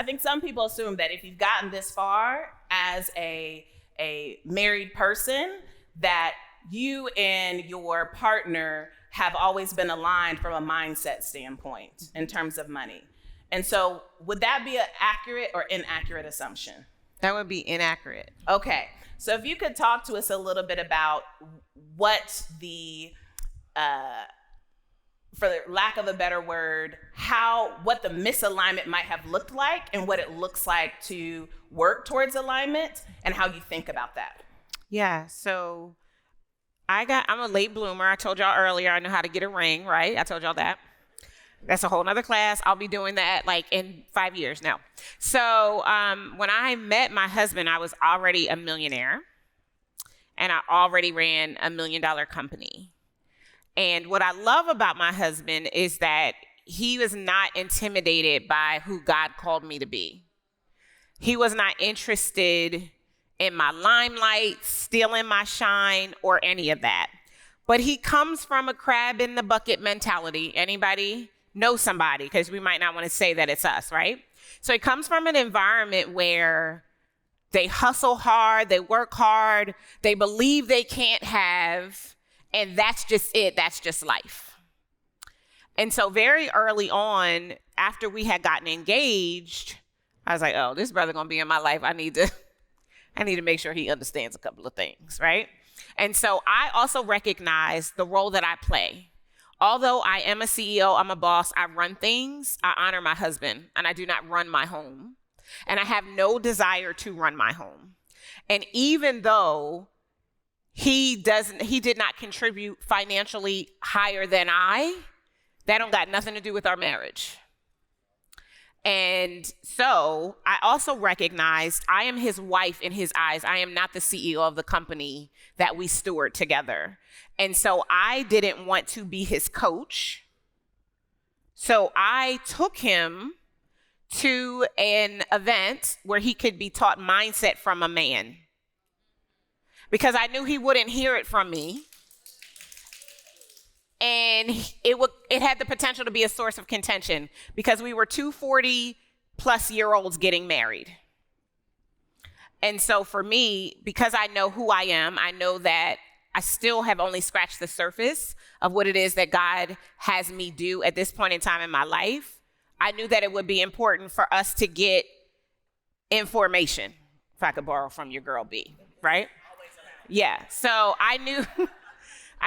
I think some people assume that if you've gotten this far as a married person, that you and your partner have always been aligned from a mindset standpoint in terms of money. And so would that be an accurate or inaccurate assumption? That would be inaccurate. Okay. So if you could talk to us a little bit about what for lack of a better word, what the misalignment might have looked like and what it looks like to work towards alignment and how you think about that. Yeah, so I'm a late bloomer. I told y'all earlier I know how to get a ring, right? I told y'all that. That's a whole nother class. I'll be doing that like in 5 years now. So when I met my husband, I was already a millionaire and I already ran $1 million company. And what I love about my husband is that he was not intimidated by who God called me to be. He was not interested in my limelight, stealing my shine, or any of that. But he comes from a crab in the bucket mentality. Anybody know somebody? Because we might not want to say that it's us, right? So he comes from an environment where they hustle hard, they work hard, they believe they can't have, and that's just it. That's just life. And so very early on, after we had gotten engaged, I was like, oh, this brother gonna be in my life. I need to make sure he understands a couple of things, right? And so I also recognize the role that I play. Although I am a CEO, I'm a boss, I run things, I honor my husband, and I do not run my home. And I have no desire to run my home. And even though he did not contribute financially higher than that don't got nothing to do with our marriage. And so I also recognized I am his wife in his eyes. I am not the CEO of the company that we steward together. And so I didn't want to be his coach. So I took him to an event where he could be taught mindset from a man, because I knew he wouldn't hear it from me. And it had the potential to be a source of contention because we were two 40-plus-year-olds getting married. And so for me, because I know who I am, I know that I still have only scratched the surface of what it is that God has me do at this point in time in my life. I knew that it would be important for us to get information, if I could borrow from your girl B, right? Yeah, so I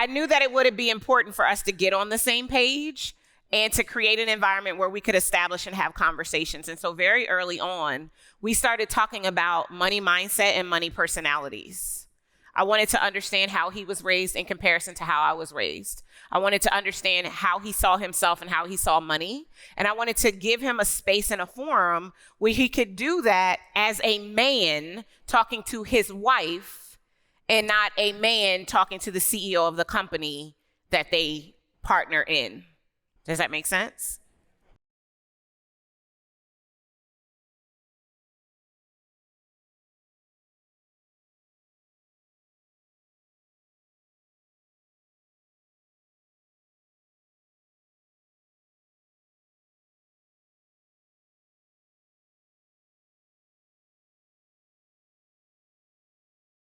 knew that it would be important for us to get on the same page and to create an environment where we could establish and have conversations. And so very early on, we started talking about money mindset and money personalities. I wanted to understand how he was raised in comparison to how I was raised. I wanted to understand how he saw himself and how he saw money. And I wanted to give him a space and a forum where he could do that as a man talking to his wife and not a man talking to the CEO of the company that they partner in. Does that make sense?